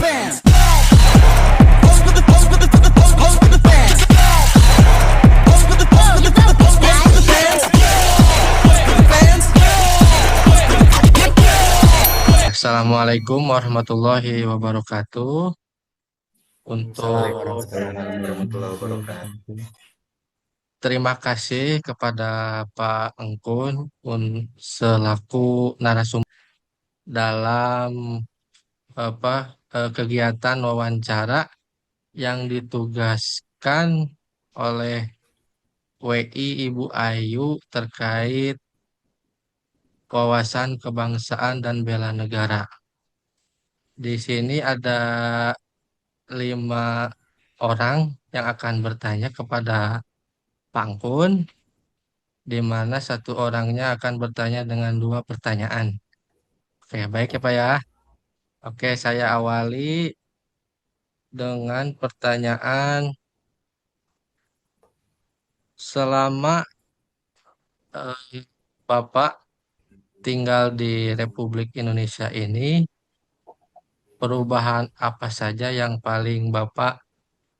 fans. Assalamualaikum warahmatullahi wabarakatuh. Waalaikumsalam Untuk warahmatullahi wabarakatuh. terima kasih kepada Pak Engkun selaku narasumber dalam kegiatan wawancara yang ditugaskan oleh WI Ibu Ayu terkait wawasan kebangsaan dan bela negara. Di sini ada 5 orang yang akan bertanya kepada Pak Engkun, di mana satu orangnya akan bertanya dengan 2 pertanyaan. Oke, baik ya Pak ya. Oke, saya awali dengan pertanyaan, selama Bapak tinggal di Republik Indonesia ini, perubahan apa saja yang paling Bapak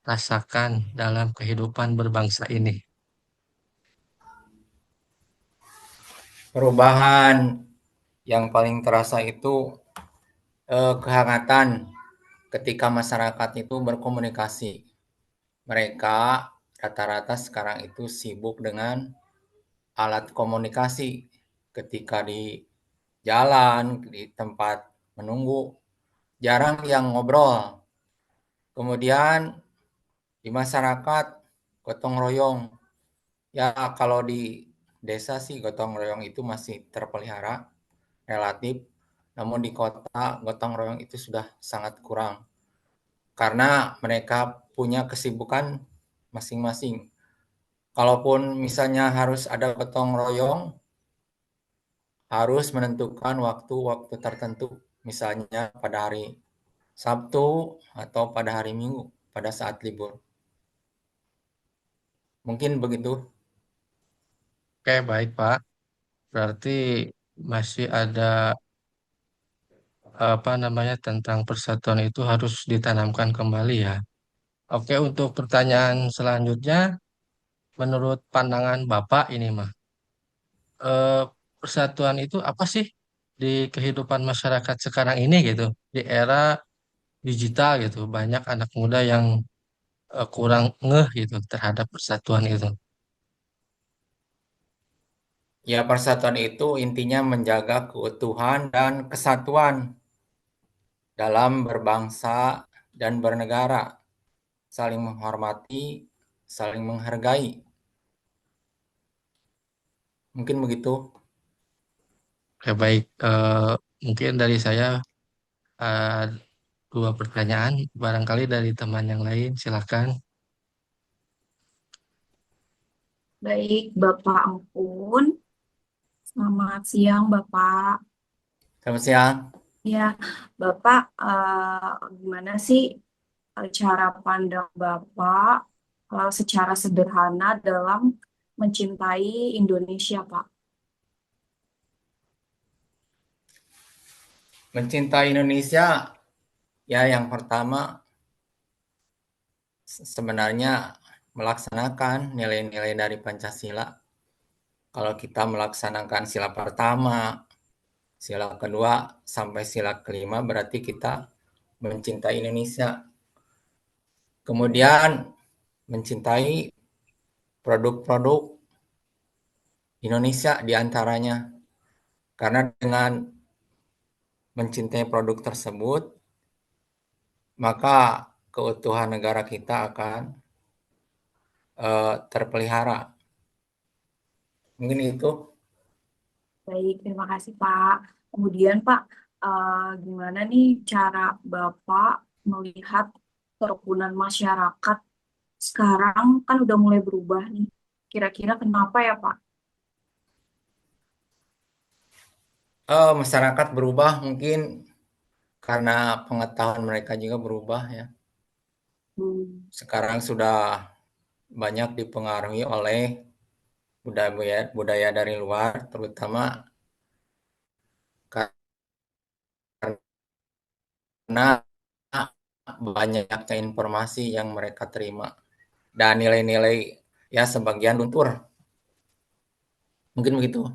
rasakan dalam kehidupan berbangsa ini? Perubahan yang paling terasa itu kehangatan ketika masyarakat itu berkomunikasi. Mereka rata-rata sekarang itu sibuk dengan alat komunikasi ketika di jalan, di tempat menunggu, jarang yang ngobrol. Kemudian di masyarakat gotong royong. Ya, kalau di desa sih gotong royong itu masih terpelihara relatif, namun di kota gotong royong itu sudah sangat kurang karena mereka punya kesibukan masing-masing. Kalaupun misalnya harus ada gotong royong, harus menentukan waktu-waktu tertentu, misalnya pada hari Sabtu atau pada hari Minggu pada saat libur. Mungkin begitu. Oke, baik Pak. Berarti masih ada tentang persatuan itu harus ditanamkan kembali ya. Oke, untuk pertanyaan selanjutnya, menurut pandangan Bapak ini mah, eh, persatuan itu apa sih di kehidupan masyarakat sekarang ini gitu, di era digital gitu, banyak anak muda yang kurang ngeh gitu terhadap persatuan itu. Ya, persatuan itu intinya menjaga keutuhan dan kesatuan dalam berbangsa dan bernegara, saling menghormati, saling menghargai. Mungkin begitu. Oke, baik. Mungkin dari saya eh, 2 pertanyaan, barangkali dari teman yang lain, silakan. Baik, Bapak Ampun. Selamat siang, Bapak. Selamat siang. Ya, Bapak, gimana sih cara pandang Bapak secara sederhana dalam mencintai Indonesia, Pak? Mencintai Indonesia, ya yang pertama sebenarnya melaksanakan nilai-nilai dari Pancasila. Kalau kita melaksanakan sila pertama, sila kedua, sampai sila kelima berarti kita mencintai Indonesia. Kemudian mencintai produk-produk Indonesia diantaranya. Karena dengan mencintai produk tersebut, maka keutuhan negara kita akan terpelihara. Mungkin itu. Baik, terima kasih, Pak. Kemudian, Pak, gimana nih cara Bapak melihat kerukunan masyarakat sekarang kan udah mulai berubah nih. Kira-kira kenapa ya, Pak? Masyarakat berubah mungkin karena pengetahuan mereka juga berubah ya. Hmm. Sekarang sudah banyak dipengaruhi oleh budaya budaya dari luar, terutama karena banyaknya informasi yang mereka terima dan nilai-nilai ya sebagian luntur. Mungkin begitu.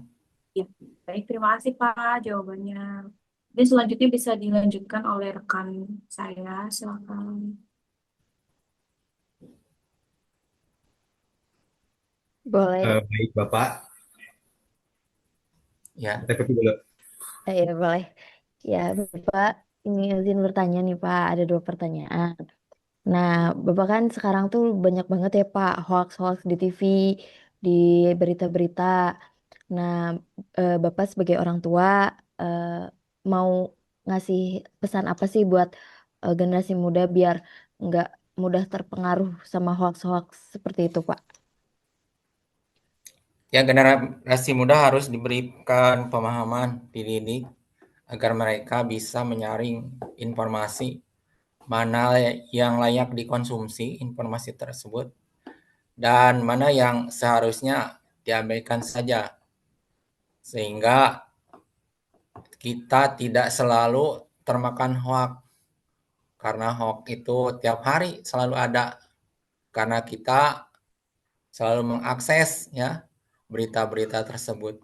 Ya, baik, terima kasih Pak jawabannya. Dan selanjutnya bisa dilanjutkan oleh rekan saya, silakan. Boleh, Baik Bapak, Ya, kita ketemu dulu. ya boleh. Ya, Bapak, ini izin bertanya nih Pak, ada dua pertanyaan. Nah, Bapak kan sekarang tuh banyak banget ya Pak, hoax-hoax di TV, di berita-berita. Nah, Bapak sebagai orang tua, eh, mau ngasih pesan apa sih buat generasi muda biar nggak mudah terpengaruh sama hoax-hoax seperti itu Pak? ya generasi muda harus diberikan pemahaman, dididik agar mereka bisa menyaring informasi mana yang layak dikonsumsi informasi tersebut dan mana yang seharusnya diabaikan saja sehingga kita tidak selalu termakan hoax karena hoax itu tiap hari selalu ada karena kita selalu mengakses ya berita-berita tersebut.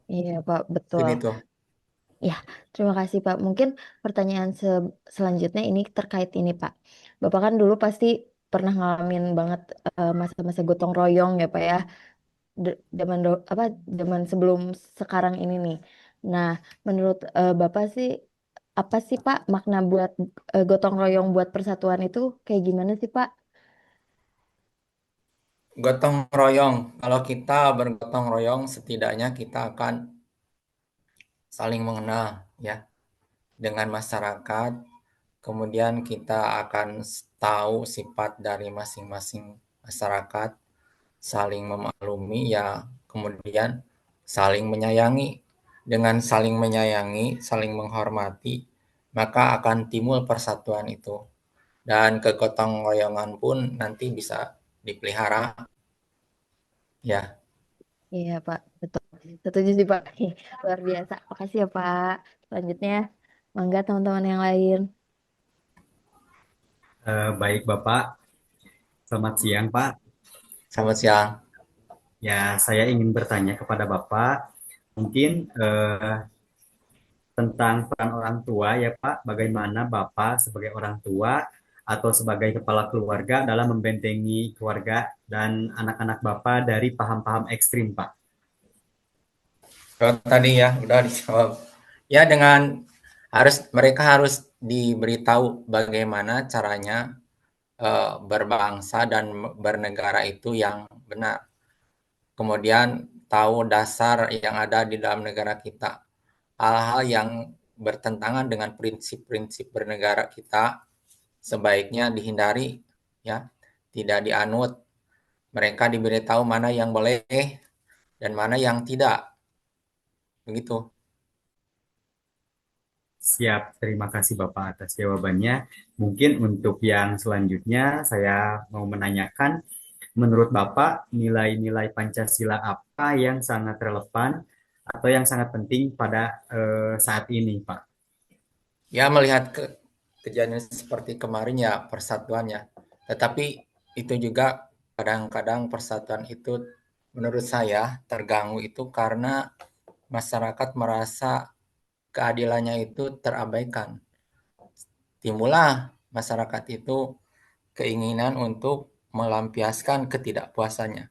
Iya Pak, betul. Mungkin itu. Ya, terima kasih Pak. Mungkin pertanyaan selanjutnya ini terkait ini Pak. Bapak kan dulu pasti pernah ngalamin banget masa-masa gotong royong ya Pak ya. Apa zaman sebelum sekarang ini nih. Nah, menurut Bapak sih apa sih Pak makna buat gotong royong buat persatuan itu kayak gimana sih Pak? Gotong royong. Kalau kita bergotong royong setidaknya kita akan saling mengenal ya dengan masyarakat. Kemudian kita akan tahu sifat dari masing-masing masyarakat, saling memaklumi ya, kemudian saling menyayangi. Dengan saling menyayangi, saling menghormati, maka akan timbul persatuan itu. Dan kegotong royongan pun nanti bisa dipelihara ya. Iya Pak, betul. Setuju sih Pak. Luar biasa. Makasih ya Pak. Selanjutnya, mangga teman-teman yang lain. Baik Bapak, selamat siang Pak. Selamat siang. Ya, saya ingin bertanya kepada Bapak, mungkin tentang peran orang tua ya Pak, bagaimana Bapak sebagai orang tua atau sebagai kepala keluarga dalam membentengi keluarga dan anak-anak Bapak dari paham-paham ekstrim Pak. Kalau tadi ya udah dijawab. Ya dengan mereka harus diberitahu bagaimana caranya berbangsa dan bernegara itu yang benar. Kemudian tahu dasar yang ada di dalam negara kita. Hal-hal yang bertentangan dengan prinsip-prinsip bernegara kita sebaiknya dihindari ya, tidak dianut. Mereka diberitahu mana yang boleh dan mana yang tidak. Begitu. Siap, terima kasih Bapak atas jawabannya. Mungkin untuk yang selanjutnya saya mau menanyakan, menurut Bapak nilai-nilai Pancasila apa yang sangat relevan atau yang sangat penting pada saat ini, Pak? Ya melihat kejadian seperti kemarin ya persatuannya. Tetapi itu juga kadang-kadang persatuan itu menurut saya terganggu itu karena masyarakat merasa keadilannya itu terabaikan. Timbullah masyarakat itu keinginan untuk melampiaskan ketidakpuasannya.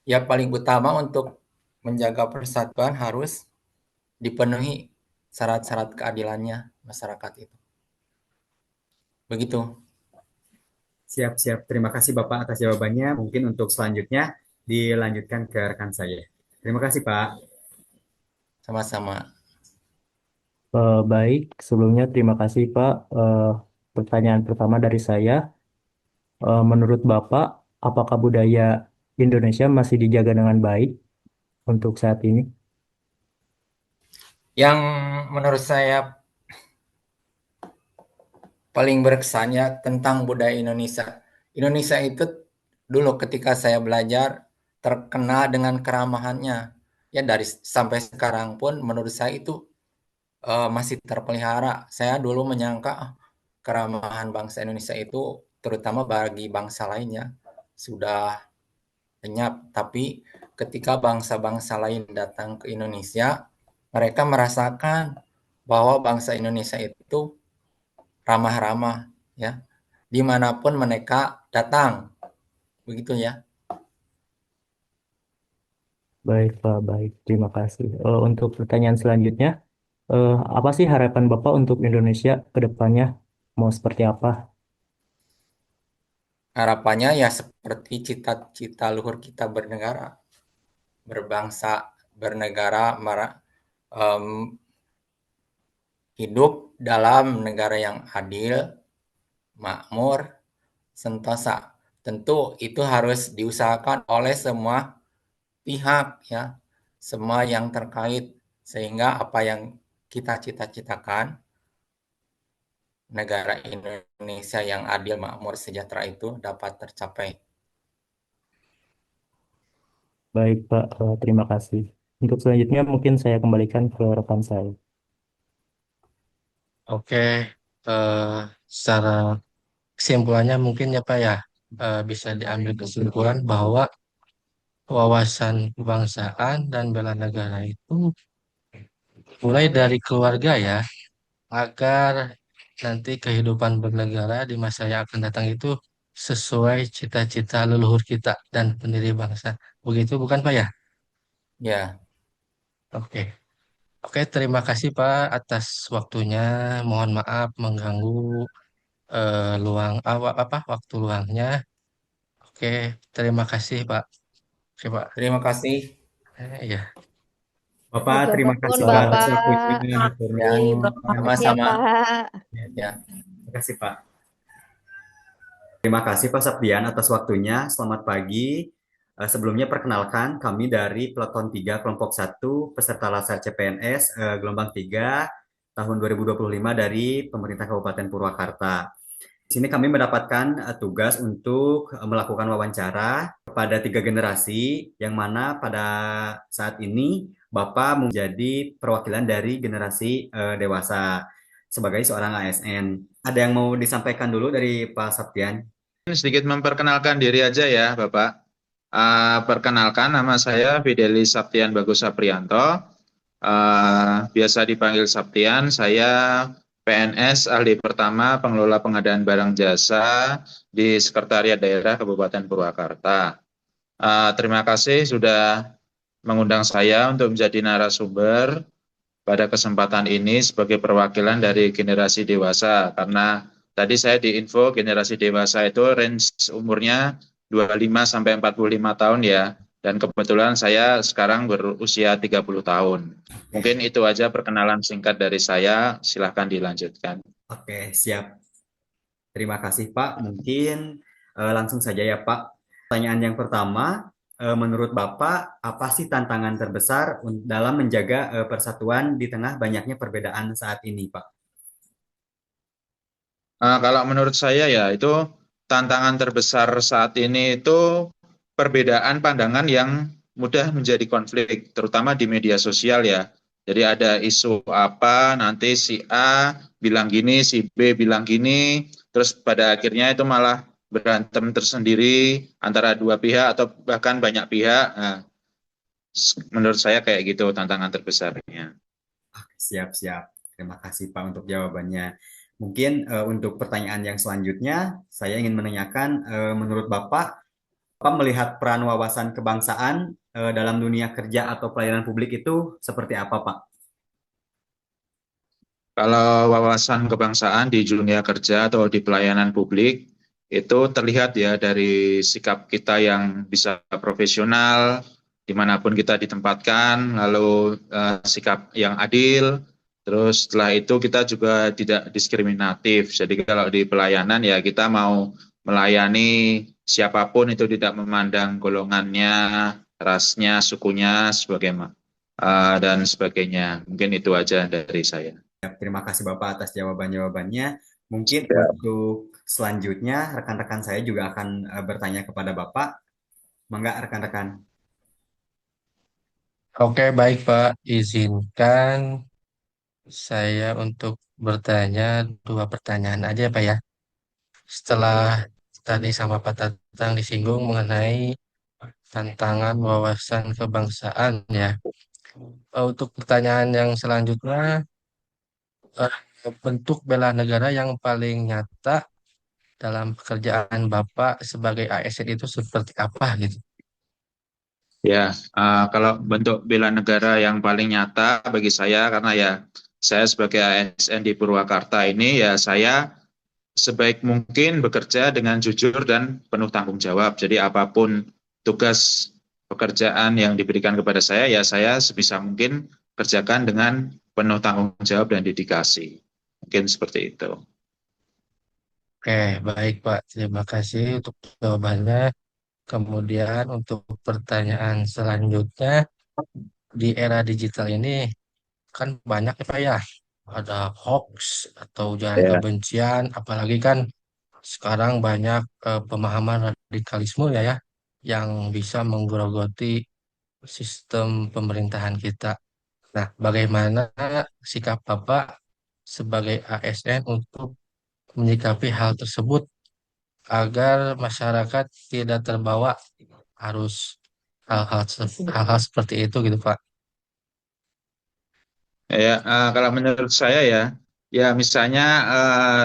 Ya paling utama untuk menjaga persatuan harus dipenuhi syarat-syarat keadilannya masyarakat itu. Begitu. Siap-siap, terima kasih Bapak atas jawabannya. Mungkin untuk selanjutnya dilanjutkan ke rekan saya. Terima kasih Pak. Sama-sama. Baik, sebelumnya terima kasih Pak. Pertanyaan pertama dari saya, menurut Bapak, apakah budaya Indonesia masih dijaga dengan baik untuk saat ini? Yang menurut saya paling berkesan ya tentang budaya Indonesia. Indonesia itu dulu ketika saya belajar terkenal dengan keramahannya. Ya dari sampai sekarang pun menurut saya itu masih terpelihara. Saya dulu menyangka keramahan bangsa Indonesia itu terutama bagi bangsa lainnya sudah lenyap, tapi ketika bangsa-bangsa lain datang ke Indonesia, mereka merasakan bahwa bangsa Indonesia itu ramah-ramah ya, dimanapun mereka datang, begitu ya. Baik, Pak, baik. Terima kasih. Untuk pertanyaan selanjutnya, apa sih harapan Bapak untuk Indonesia ke depannya? Mau seperti apa? Harapannya ya seperti cita-cita luhur kita bernegara, berbangsa, bernegara, hidup dalam negara yang adil, makmur, sentosa. Tentu itu harus diusahakan oleh semua pihak ya, semua yang terkait sehingga apa yang kita cita-citakan negara Indonesia yang adil, makmur, sejahtera itu dapat tercapai. Baik, Pak. Terima kasih. Untuk selanjutnya mungkin saya kembalikan ke rekan saya. Oke, eh, secara kesimpulannya mungkin ya Pak ya, bisa diambil kesimpulan bahwa wawasan kebangsaan dan bela negara itu mulai dari keluarga ya, agar nanti kehidupan bernegara di masa yang akan datang itu sesuai cita-cita leluhur kita dan pendiri bangsa. Begitu bukan Pak ya? Ya, Oke. Oke, terima kasih Pak atas waktunya. Mohon maaf mengganggu luang apa waktu luangnya. Oke, terima kasih Pak. Oke Pak. terima kasih. Ya. Bapak, Hatur terima nuhun, kasih Pak atas Bapak. waktunya. Ya, Ih, makasih ya, sama-sama. Pak. Ya, Terima kasih Pak. Terima kasih Pak Sapdian atas waktunya. Selamat pagi. Sebelumnya perkenalkan kami dari Peleton 3 Kelompok 1 peserta Laser CPNS gelombang 3 tahun 2025 dari pemerintah Kabupaten Purwakarta. Di sini kami mendapatkan tugas untuk melakukan wawancara kepada 3 generasi yang mana pada saat ini Bapak menjadi perwakilan dari generasi dewasa sebagai seorang ASN. Ada yang mau disampaikan dulu dari Pak Saptian? Sedikit memperkenalkan diri aja ya, Bapak. Perkenalkan, nama saya Fidelis Saptian Bagus Saprianto. Biasa dipanggil Saptian. Saya PNS ahli pertama pengelola pengadaan barang jasa di Sekretariat Daerah Kabupaten Purwakarta. Terima kasih sudah mengundang saya untuk menjadi narasumber pada kesempatan ini sebagai perwakilan dari generasi dewasa, karena tadi saya diinfo generasi dewasa itu range umurnya 25 sampai 45 tahun ya, dan kebetulan saya sekarang berusia 30 tahun. Mungkin itu aja perkenalan singkat dari saya, silahkan dilanjutkan. Oke, siap. Terima kasih Pak. Mungkin langsung saja ya Pak. Pertanyaan yang pertama, menurut Bapak, apa sih tantangan terbesar dalam menjaga persatuan di tengah banyaknya perbedaan saat ini, Pak? Kalau menurut saya ya itu tantangan terbesar saat ini itu perbedaan pandangan yang mudah menjadi konflik, terutama di media sosial ya. Jadi ada isu apa, nanti si A bilang gini, si B bilang gini, terus pada akhirnya itu malah berantem tersendiri antara dua pihak atau bahkan banyak pihak. Nah, menurut saya kayak gitu tantangan terbesarnya. Siap-siap. Terima kasih Pak untuk jawabannya. Mungkin untuk pertanyaan yang selanjutnya, saya ingin menanyakan, menurut Bapak, Bapak melihat peran wawasan kebangsaan dalam dunia kerja atau pelayanan publik itu seperti apa, Pak? Kalau wawasan kebangsaan di dunia kerja atau di pelayanan publik itu terlihat ya dari sikap kita yang bisa profesional dimanapun kita ditempatkan, lalu sikap yang adil, terus setelah itu kita juga tidak diskriminatif. Jadi kalau di pelayanan ya kita mau melayani siapapun itu tidak memandang golongannya, rasnya, sukunya, dan sebagainya. Mungkin itu aja dari saya. Terima kasih Bapak atas jawaban-jawabannya. Mungkin untuk selanjutnya rekan-rekan saya juga akan bertanya kepada Bapak. Mangga rekan-rekan. Oke, baik Pak. Izinkan saya untuk bertanya dua pertanyaan aja Pak ya. Setelah tadi sama Pak Tatang disinggung mengenai tantangan wawasan kebangsaan ya. Untuk pertanyaan yang selanjutnya, eh, bentuk bela negara yang paling nyata dalam pekerjaan Bapak sebagai ASN itu seperti apa gitu? Ya, kalau bentuk bela negara yang paling nyata bagi saya, karena ya saya sebagai ASN di Purwakarta ini, ya saya sebaik mungkin bekerja dengan jujur dan penuh tanggung jawab. Jadi apapun tugas pekerjaan yang diberikan kepada saya, ya saya sebisa mungkin kerjakan dengan penuh tanggung jawab dan dedikasi. Mungkin seperti itu. Oke, baik Pak. Terima kasih untuk jawabannya. Kemudian untuk pertanyaan selanjutnya, di era digital ini kan banyak ya Pak ya, ada hoax atau ujaran Ya. kebencian, apalagi kan sekarang banyak pemahaman radikalisme ya, yang bisa menggerogoti sistem pemerintahan kita. Nah, bagaimana sikap Bapak sebagai ASN untuk menyikapi hal tersebut agar masyarakat tidak terbawa harus hal-hal seperti itu gitu Pak? Ya, kalau menurut saya ya, ya misalnya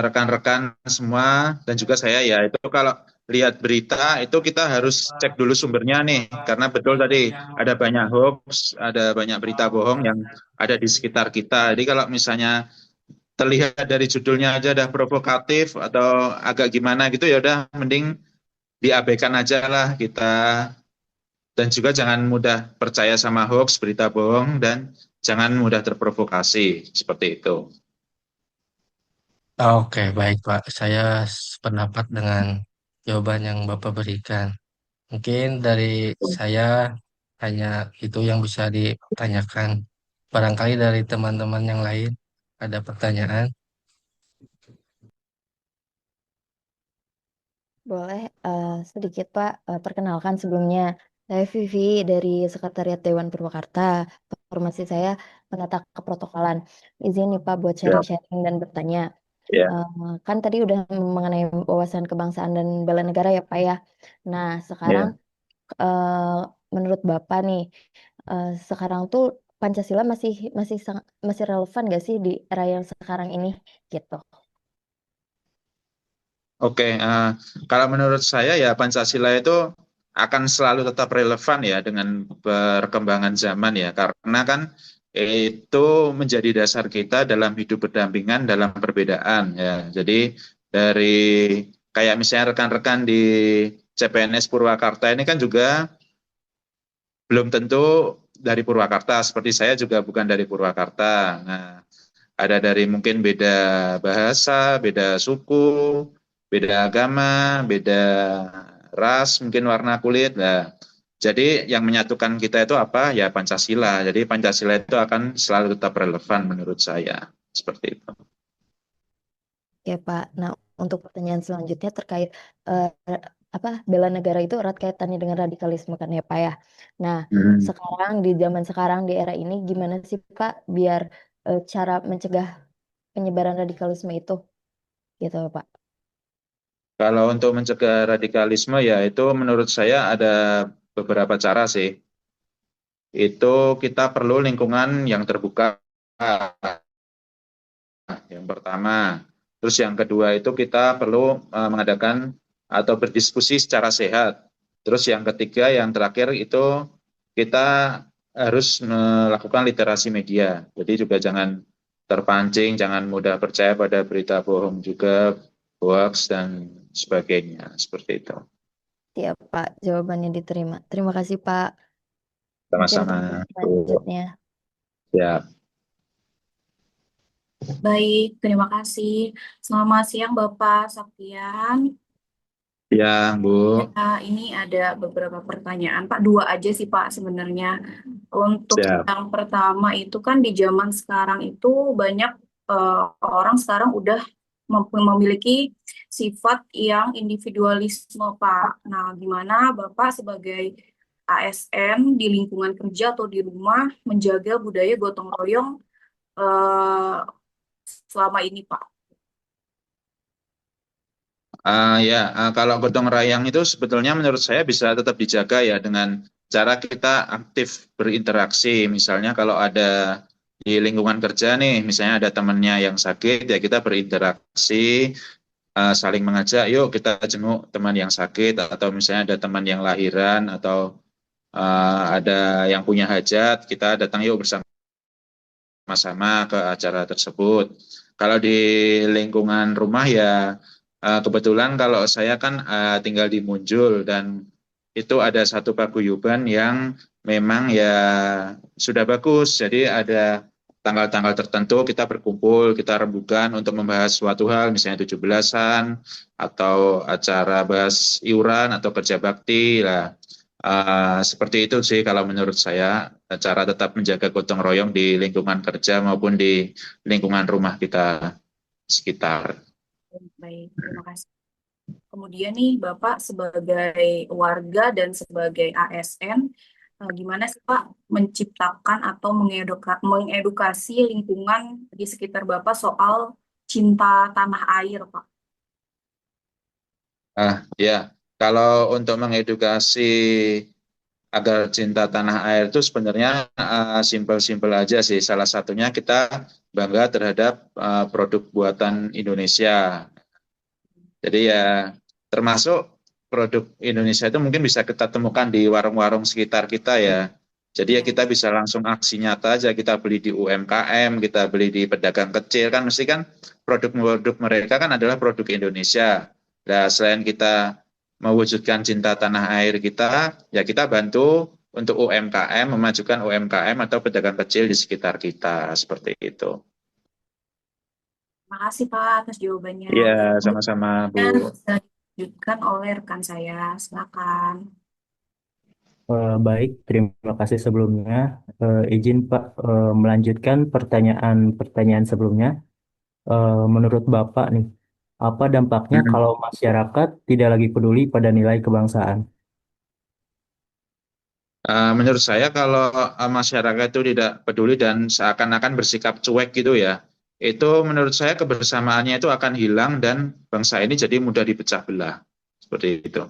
rekan-rekan semua dan juga saya ya itu kalau lihat berita itu kita harus cek dulu sumbernya nih, karena betul tadi ada banyak hoax, ada banyak berita bohong yang ada di sekitar kita. Jadi kalau misalnya terlihat dari judulnya aja udah provokatif atau agak gimana gitu ya udah mending diabaikan aja lah kita, dan juga jangan mudah percaya sama hoax, berita bohong, dan jangan mudah terprovokasi, seperti itu. Oke, baik Pak. Saya sependapat dengan jawaban yang Bapak berikan. Mungkin dari saya hanya itu yang bisa ditanyakan. Barangkali dari teman-teman yang lain ada pertanyaan. Boleh sedikit Pak, perkenalkan sebelumnya. Saya Vivi dari Sekretariat Dewan Purwakarta. Informasi saya penata keprotokolan. Izin nih Pak buat Ya, sharing-sharing dan bertanya. ya, Kan tadi udah mengenai wawasan kebangsaan dan bela negara ya Pak ya. Nah sekarang ya. eh, menurut Bapak nih, sekarang tuh Pancasila masih masih masih relevan gak sih di era yang sekarang ini gitu? Oke, kalau menurut saya ya Pancasila itu akan selalu tetap relevan ya dengan perkembangan zaman ya, karena kan itu menjadi dasar kita dalam hidup berdampingan dalam perbedaan ya. Jadi dari kayak misalnya rekan-rekan di CPNS Purwakarta ini kan juga belum tentu dari Purwakarta, seperti saya juga bukan dari Purwakarta. Nah, ada dari mungkin beda bahasa, beda suku, beda agama, beda ras, mungkin warna kulit. Nah, jadi yang menyatukan kita itu apa? Ya Pancasila. Jadi Pancasila itu akan selalu tetap relevan menurut saya. Seperti itu. Ya Pak. Nah untuk pertanyaan selanjutnya terkait eh, apa bela negara itu erat kaitannya dengan radikalisme kan ya Pak ya. Nah Hmm. sekarang di zaman sekarang di era ini gimana sih Pak biar cara mencegah penyebaran radikalisme itu gitu Pak? Kalau untuk mencegah radikalisme ya itu menurut saya ada beberapa cara sih. Itu kita perlu lingkungan yang terbuka, yang pertama. Terus yang kedua itu kita perlu mengadakan atau berdiskusi secara sehat. Terus yang ketiga, yang terakhir itu kita harus melakukan literasi media. Jadi juga jangan terpancing, jangan mudah percaya pada berita bohong juga, hoax dan sebagainya. Seperti itu. Siap Pak, jawabannya diterima. Terima kasih Pak. Mungkin Sama-sama. pertanyaan Bu. selanjutnya. Ya, Baik, terima kasih. Selamat siang Bapak Saktian. ya, Bu. Ya, ini ada beberapa pertanyaan, Pak. Dua aja sih, Pak, sebenarnya. Untuk Siap. yang pertama itu kan di zaman sekarang itu banyak orang sekarang udah memiliki sifat yang individualisme, Pak. Nah, gimana Bapak sebagai ASN di lingkungan kerja atau di rumah menjaga budaya gotong royong eh, selama ini, Pak? Ya, kalau gotong royong itu sebetulnya menurut saya bisa tetap dijaga ya dengan cara kita aktif berinteraksi. Misalnya kalau ada di lingkungan kerja nih, misalnya ada temannya yang sakit, ya kita berinteraksi, saling mengajak, yuk kita jenguk teman yang sakit, atau misalnya ada teman yang lahiran, atau ada yang punya hajat, kita datang yuk bersama-sama ke acara tersebut. Kalau di lingkungan rumah ya, kebetulan kalau saya kan tinggal di Munjul dan itu ada satu paguyuban yang memang ya sudah bagus. Jadi ada tanggal-tanggal tertentu kita berkumpul, kita rembukan untuk membahas suatu hal, misalnya 17-an atau acara bahas iuran atau kerja bakti lah. Seperti itu sih kalau menurut saya cara tetap menjaga gotong royong di lingkungan kerja maupun di lingkungan rumah kita sekitar. Baik, terima kasih. Kemudian nih, Bapak sebagai warga dan sebagai ASN, gimana sih Pak menciptakan atau mengedukasi lingkungan di sekitar Bapak soal cinta tanah air, Pak? Ya, kalau untuk mengedukasi agar cinta tanah air itu sebenarnya simpel-simpel aja sih. Salah satunya kita bangga terhadap produk buatan Indonesia. Jadi ya termasuk produk Indonesia itu mungkin bisa kita temukan di warung-warung sekitar kita ya. Jadi ya Ya, kita bisa langsung aksi nyata aja, kita beli di UMKM, kita beli di pedagang kecil kan mesti kan produk-produk mereka kan adalah produk Indonesia. Nah, selain kita mewujudkan cinta tanah air kita, ya kita bantu untuk UMKM, memajukan UMKM atau pedagang kecil di sekitar kita, seperti itu. terima kasih Pak atas jawabannya. Iya, sama-sama Bu. Kemudian bisa dilanjutkan oleh rekan saya. Silakan. Baik, terima kasih sebelumnya. Izin Pak melanjutkan pertanyaan-pertanyaan sebelumnya. Menurut Bapak nih, apa dampaknya kalau masyarakat tidak lagi peduli pada nilai kebangsaan? Menurut saya kalau masyarakat itu tidak peduli dan seakan-akan bersikap cuek gitu ya, itu menurut saya kebersamaannya itu akan hilang dan bangsa ini jadi mudah dipecah belah. Seperti itu.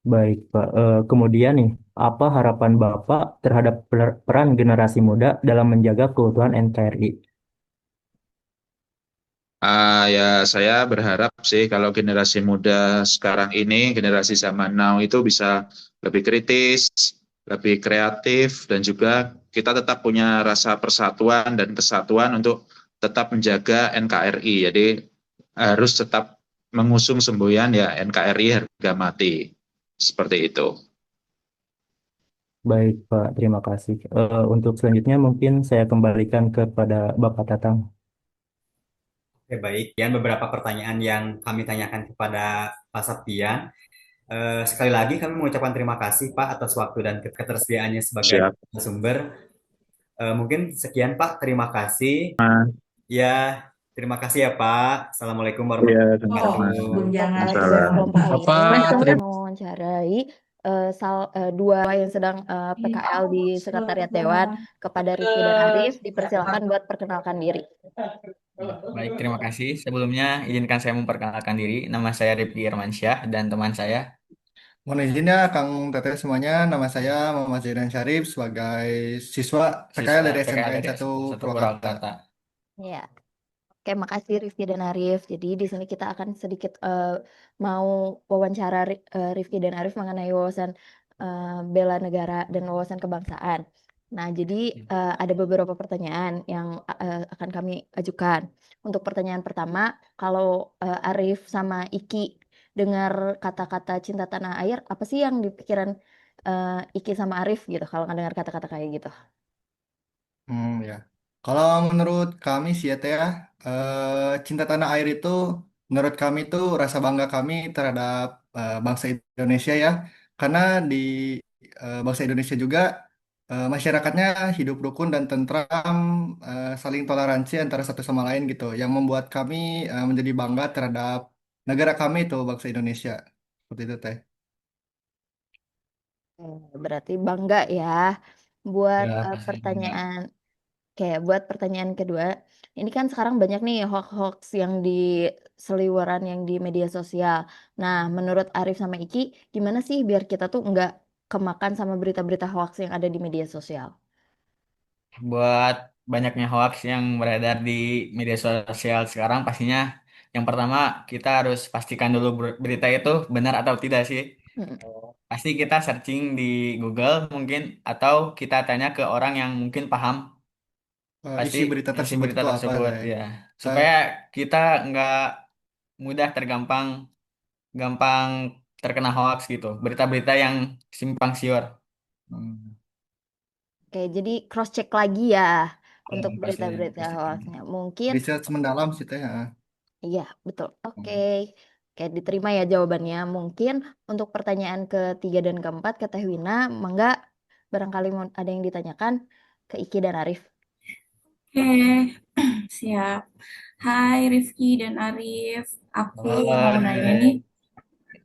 Baik, Pak. Kemudian nih, apa harapan Bapak terhadap peran generasi muda dalam menjaga keutuhan NKRI? Ya saya berharap sih kalau generasi muda sekarang ini, generasi zaman now itu bisa lebih kritis, lebih kreatif, dan juga kita tetap punya rasa persatuan dan kesatuan untuk tetap menjaga NKRI. Jadi harus tetap mengusung semboyan ya NKRI harga mati. Seperti itu. Baik, Pak. Terima kasih. Untuk selanjutnya mungkin saya kembalikan kepada Bapak Tatang. Oke, baik. Sekian beberapa pertanyaan yang kami tanyakan kepada Pak Saptian. Sekali lagi kami mengucapkan terima kasih Pak atas waktu dan ketersediaannya sebagai Siap. sumber. Mungkin sekian Pak, terima kasih. Ya, terima kasih ya Pak. Assalamualaikum Iya, warahmatullahi Oh, sama-sama. wabarakatuh. Dengan Masalah. kelompok Apa ini terima mewawancarai dua yang sedang PKL di Sekretariat Dewan kepada Rifki dan Arif. Dipersilakan buat perkenalkan diri. Baik, terima kasih. Sebelumnya izinkan saya memperkenalkan diri. Nama saya Rifki Irmansyah dan teman saya Mohon izin ya Kang Teteh semuanya, nama saya Muhammad Zaidan Syarif sebagai siswa PKL siswa dari PKL SMKN dari 1 satu Purwakarta. Purwakarta. Ya, oke, makasih Rifki dan Arif. Jadi di sini kita akan sedikit mau wawancara Rifki dan Arif mengenai wawasan bela negara dan wawasan kebangsaan. Nah, jadi ada beberapa pertanyaan yang akan kami ajukan. Untuk pertanyaan pertama, kalau Arif sama Iki dengar kata-kata cinta tanah air, apa sih yang di pikiran Iki sama Arif gitu kalau dengar kata-kata kayak gitu? Ya. Kalau menurut kami sih ya Teh ya, cinta tanah air itu menurut kami itu rasa bangga kami terhadap bangsa Indonesia ya. Karena di bangsa Indonesia juga masyarakatnya hidup rukun dan tentram, saling toleransi antara satu sama lain gitu, yang membuat kami menjadi bangga terhadap negara kami itu bangsa Indonesia. Seperti itu Teh. Berarti bangga ya. buat Ya, pasti juga. pertanyaan kayak buat pertanyaan kedua, ini kan sekarang banyak nih hoax-hoax yang di seliweran yang di media sosial. Nah, menurut Arif sama Iki, gimana sih biar kita tuh nggak kemakan sama berita-berita hoax yang ada di media sosial? Buat banyaknya hoax yang beredar di media sosial sekarang, pastinya yang pertama kita harus pastikan dulu berita itu benar atau tidak sih. Mm. Pasti kita searching di Google mungkin atau kita tanya ke orang yang mungkin paham pasti Isi berita isi tersebut berita itu apa tersebut ya? ya. Eh, Supaya kita nggak mudah gampang terkena hoax gitu. Berita-berita yang simpang siur. Hmm. Oke, jadi cross check lagi ya Ya, untuk pastinya berita-berita pastikan. hoaxnya. Mungkin, Research mendalam sih teh. iya betul. Oke, Hmm. oke diterima ya jawabannya. Mungkin untuk pertanyaan ketiga dan keempat ke Teh Wina, mangga barangkali mau ada yang ditanyakan ke Iki dan Arif. Oke, siap. Hai Rifki dan Arif, aku Oh, mau nanya nih,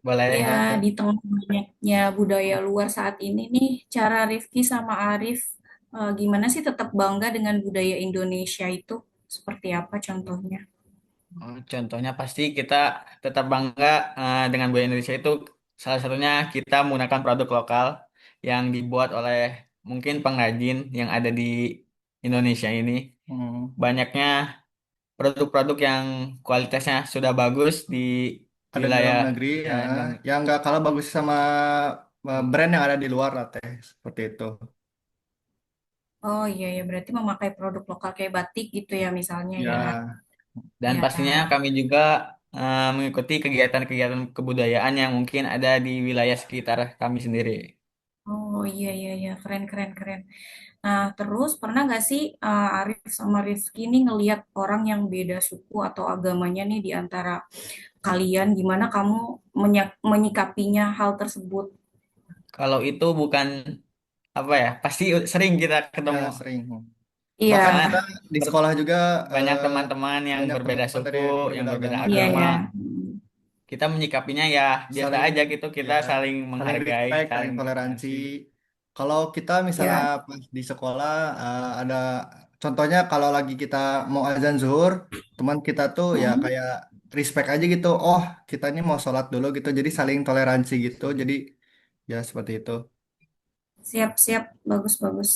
boleh. ya di tengah banyaknya budaya luar saat ini nih, cara Rifki sama Arif gimana sih tetap bangga dengan budaya Indonesia itu? Seperti apa contohnya? Oh, contohnya pasti kita tetap bangga dengan budaya Indonesia itu salah satunya kita menggunakan produk lokal yang dibuat oleh mungkin pengrajin yang ada di Indonesia ini. Hmm. Banyaknya produk-produk yang kualitasnya sudah bagus di Ada di wilayah dalam negeri ya, ya, yang nggak kalah bagus sama brand yang ada di luar lah teh seperti itu. Oh iya ya, berarti memakai produk lokal kayak batik gitu ya misalnya ya. Ya, dan pastinya Ya. kami juga mengikuti kegiatan-kegiatan kebudayaan yang mungkin ada di wilayah sekitar kami sendiri. Oh iya iya iya, keren keren keren. Nah, terus pernah nggak sih Arif sama Rifki nih ngelihat orang yang beda suku atau agamanya nih di antara kalian? Gimana kamu menyikapinya hal tersebut? Kalau itu bukan apa ya, pasti sering kita ya ketemu. sering. Bahkan Iya, kita Karena di sekolah juga banyak eh, teman-teman yang banyak berbeda teman-teman suku, dari yang berbeda berbeda agama iya agama. ya. Kita menyikapinya ya biasa saling aja gitu, kita ya saling saling menghargai, respect, saling saling toleransi. toleransi. Kalau kita misalnya Ya. pas di sekolah ada contohnya kalau lagi kita mau azan zuhur, teman kita tuh ya Mm-mm. kayak respect aja gitu. Oh, kita ini mau sholat dulu gitu. Jadi saling toleransi gitu. Jadi ya seperti itu. Siap siap, bagus bagus.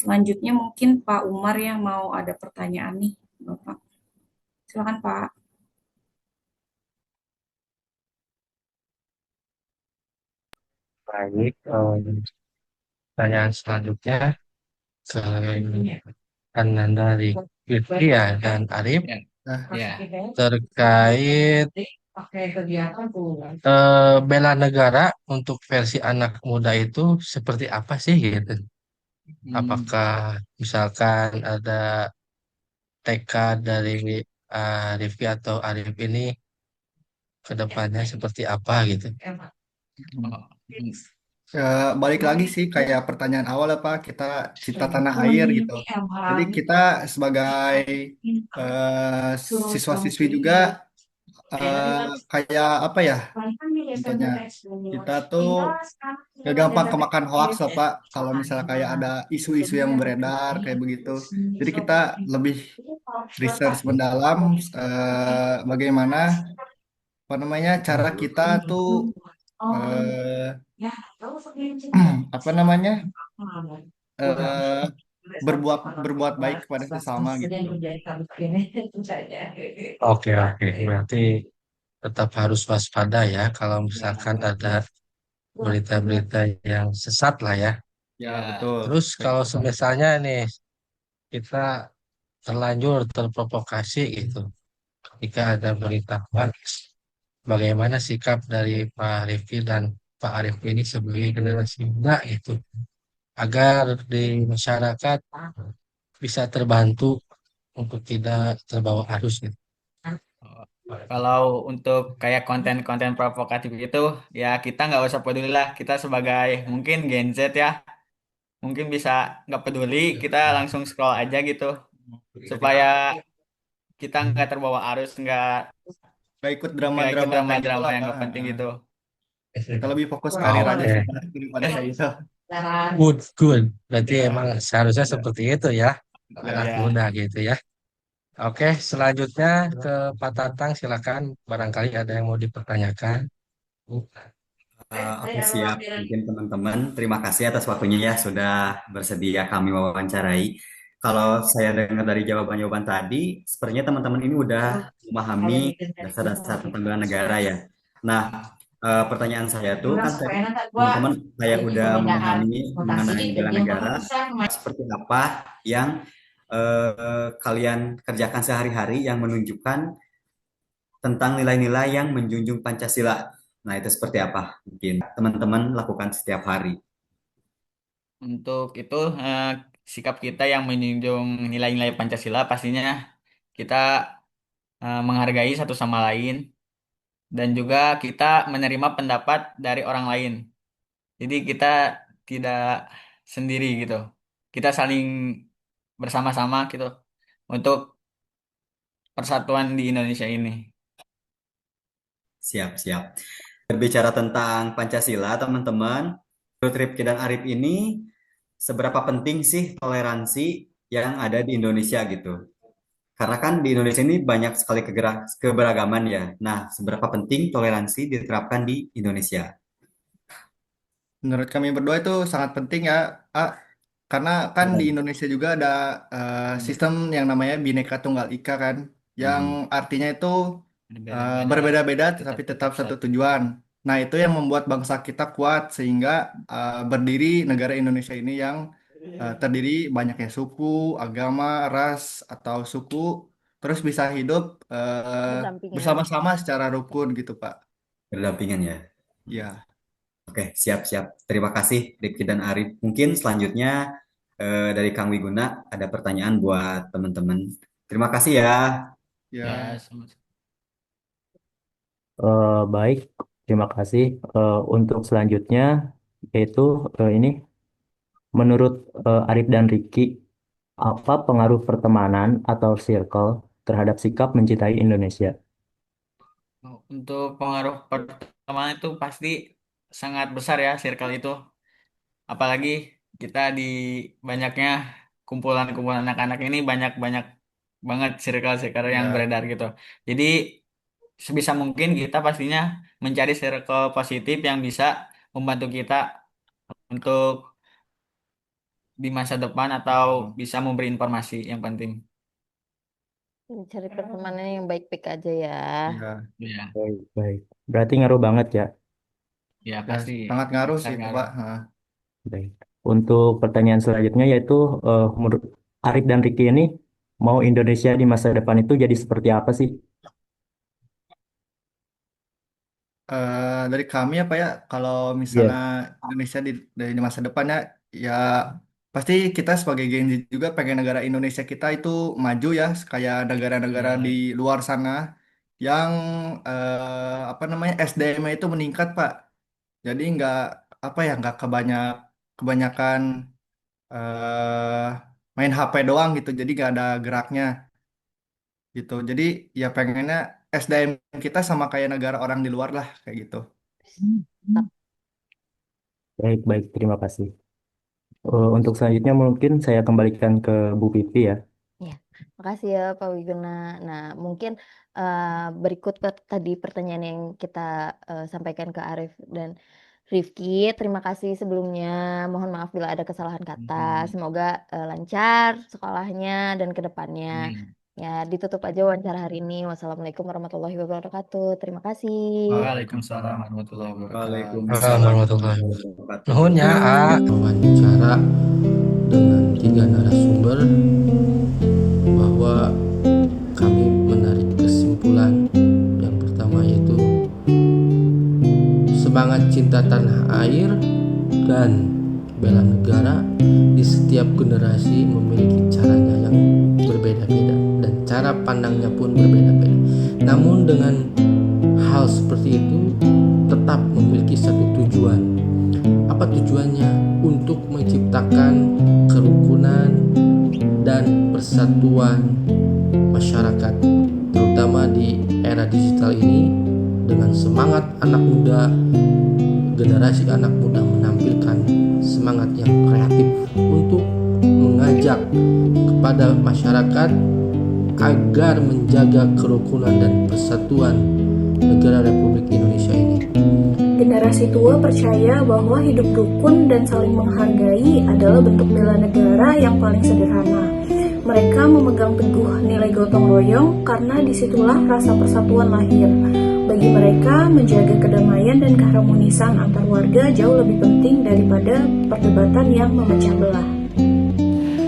Selanjutnya mungkin Pak Umar yang mau ada pertanyaan nih, Bapak. Silakan Pak. Baik, pertanyaan selanjutnya ke dari Fitria dan Arif Ya, Nah, ya. terkait bela negara untuk versi anak muda itu seperti apa sih gitu? Hmm. Apakah misalkan ada tekad dari Rifki atau Arif ini ke depannya seperti apa gitu? Oh, hmm. ya, balik lagi sih kayak pertanyaan awal apa kita cinta tanah air gitu. Jadi kita sebagai siswa-siswi juga eh, kayak apa ya contohnya kita tuh gak gampang kemakan hoax loh Pak kalau misalnya kayak ada isu-isu yang beredar kayak begitu. Jadi kita lebih research mendalam bagaimana apa namanya cara kita tuh eh, apa namanya eh, berbuat berbuat baik kepada sesama gitu. Oke, oke. Berarti tetap harus waspada ya kalau misalkan ada berita-berita yang sesat lah ya. Ya Ya, betul. Terus kalau misalnya nih kita terlanjur terprovokasi gitu, ketika ada berita hoax, bagaimana sikap dari Pak Rifki dan Pak Arif ini sebagai generasi muda itu agar di masyarakat bisa terbantu untuk tidak terbawa arus gitu. oh, kalau untuk kayak konten-konten provokatif itu, ya kita nggak usah peduli lah. Kita sebagai mungkin Gen Z ya, mungkin bisa nggak peduli, kita langsung scroll aja gitu, supaya kita nggak terbawa arus, Gak ikut nggak ikut drama-drama kayak gitu drama-drama lah yang Pak. nggak penting gitu. Kita lebih fokus karir aja Oke, sih Pak, daripada kayak gitu. Good, good. Berarti Ya, emang seharusnya seperti itu ya, anak ya. muda gitu ya. Oke, selanjutnya ke Pak Tatang, silakan. Barangkali ada yang mau dipertanyakan. Oke, siap. Mungkin teman-teman, terima kasih atas waktunya ya sudah bersedia kami wawancarai. Kalau saya dengar dari jawaban-jawaban tadi, sepertinya teman-teman ini udah memahami dasar-dasar tentang bela negara ya. Nah, pertanyaan saya tuh kan teman-teman saya udah memahami mengenai bela negara, seperti apa yang kalian kerjakan sehari-hari yang menunjukkan tentang nilai-nilai yang menjunjung Pancasila. Nah, itu seperti apa? Mungkin teman-teman lakukan setiap hari. Untuk itu sikap kita yang menjunjung nilai-nilai Pancasila pastinya kita menghargai satu sama lain dan juga kita menerima pendapat dari orang lain. Jadi kita tidak sendiri gitu. Kita saling bersama-sama gitu untuk persatuan di Indonesia ini. Siap, siap. Berbicara tentang Pancasila, teman-teman, menurut Rifki dan Arif ini, seberapa penting sih toleransi yang ada di Indonesia gitu? Karena kan di Indonesia ini banyak sekali keberagaman ya. Nah, seberapa penting toleransi diterapkan di Indonesia? Menurut kami berdua itu sangat penting ya, A, karena kan di Ya. Indonesia juga ada sistem yang namanya Bhinneka Tunggal Ika kan, yang Hmm. artinya itu Berbeda-beda berbeda-beda tetap tapi tetap tetap satu satu. tujuan. Nah, itu yang membuat bangsa kita kuat sehingga berdiri negara Indonesia ini yang terdiri banyaknya suku, agama, ras atau suku, terus bisa hidup Berdampingan. bersama-sama secara rukun gitu, Pak. Berdampingan ya. Ya, Oke, siap-siap. Terima kasih Rifki dan Arif. Mungkin selanjutnya dari Kang Wiguna ada pertanyaan buat teman-teman. Terima kasih ya. Ya, ya. Baik, terima kasih. Untuk selanjutnya yaitu ini menurut Arif dan Riki, apa pengaruh pertemanan atau circle terhadap sikap mencintai Indonesia? Untuk pengaruh pertemanan itu pasti sangat besar ya circle itu. Apalagi kita di banyaknya kumpulan-kumpulan anak-anak ini banyak-banyak banget circle-circle yang Ya. beredar gitu. Jadi sebisa mungkin kita pastinya mencari circle positif yang bisa membantu kita untuk di masa depan atau bisa memberi informasi yang penting. Cari pertemanan yang baik-baik aja ya. Ya, Ya, Baik, baik. Berarti ngaruh banget ya. ya ya pasti sangat ngaruh besar sih itu, ngaruh. Pak. Nah, Baik. Untuk pertanyaan selanjutnya yaitu menurut Arif dan Riki ini mau Indonesia di masa depan itu jadi seperti apa sih? dari kami apa ya, kalau misalnya Iya. Indonesia dari masa depannya, ya pasti kita sebagai Gen Z juga pengen negara Indonesia kita itu maju ya, kayak negara-negara di Ya, luar sana yang apa namanya SDM-nya itu meningkat, Pak. Jadi nggak apa ya, nggak kebanyakan eh main HP doang gitu, jadi nggak ada geraknya gitu. Jadi ya pengennya SDM kita sama kayak negara orang di luar lah kayak gitu. Baik, baik. Terima kasih. Untuk selanjutnya mungkin saya kembalikan ke Bu Pipi ya. Ya, makasih ya Pak Wiguna. Nah, mungkin eh, berikut tadi pertanyaan yang kita sampaikan ke Arif dan Rifki. Terima kasih sebelumnya. Mohon maaf bila ada kesalahan kata. hmm. Semoga lancar sekolahnya dan ke depannya. Hmm. Ya, ditutup aja wawancara hari ini. Wassalamualaikum warahmatullahi wabarakatuh. Terima kasih. Waalaikumsalam warahmatullahi wabarakatuh. Waalaikumsalam Warahmatullahi warahmatullahi wabarakatuh. Nuhun ya, wawancara dengan 3 narasumber bahwa kami menarik kesimpulan yang pertama yaitu semangat cinta tanah air dan bela negara di setiap generasi memiliki caranya yang berbeda-beda dan cara pandangnya pun berbeda-beda. Namun dengan hal seperti itu tetap memiliki satu tujuan. Apa tujuannya? Untuk menciptakan kerukunan dan persatuan masyarakat, terutama di era digital ini, dengan semangat anak muda, generasi anak muda menampilkan semangat semangat yang kreatif untuk mengajak kepada masyarakat agar menjaga kerukunan dan persatuan negara Republik Indonesia ini. Generasi tua percaya bahwa hidup rukun dan saling menghargai adalah bentuk bela negara yang paling sederhana. Mereka memegang teguh nilai gotong royong karena disitulah rasa persatuan lahir. Bagi mereka, menjaga kedamaian dan keharmonisan antar warga jauh lebih penting daripada perdebatan yang memecah belah.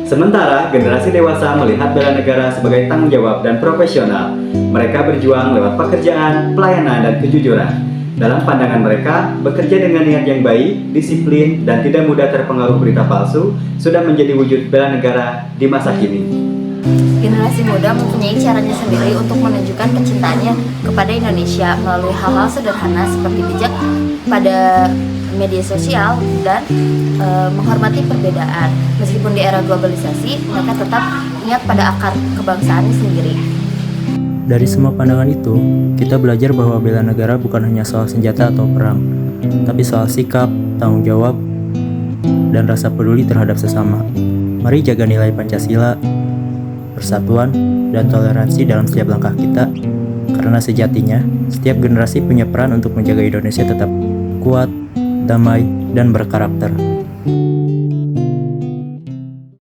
Sementara generasi dewasa melihat bela negara sebagai tanggung jawab dan profesional. Mereka berjuang lewat pekerjaan, pelayanan, dan kejujuran. Dalam pandangan mereka, bekerja dengan niat yang baik, disiplin, dan tidak mudah terpengaruh berita palsu sudah menjadi wujud bela negara di masa kini. Generasi muda mempunyai caranya sendiri untuk menunjukkan kecintaannya kepada Indonesia melalui hal-hal sederhana seperti bijak pada media sosial dan menghormati perbedaan. Meskipun di era globalisasi, mereka tetap ingat pada akar kebangsaannya sendiri. Dari semua pandangan itu, kita belajar bahwa bela negara bukan hanya soal senjata atau perang, tapi soal sikap, tanggung jawab, dan rasa peduli terhadap sesama. Mari jaga nilai Pancasila, persatuan, dan toleransi dalam setiap langkah kita, karena sejatinya, setiap generasi punya peran untuk menjaga Indonesia tetap kuat, damai, dan berkarakter.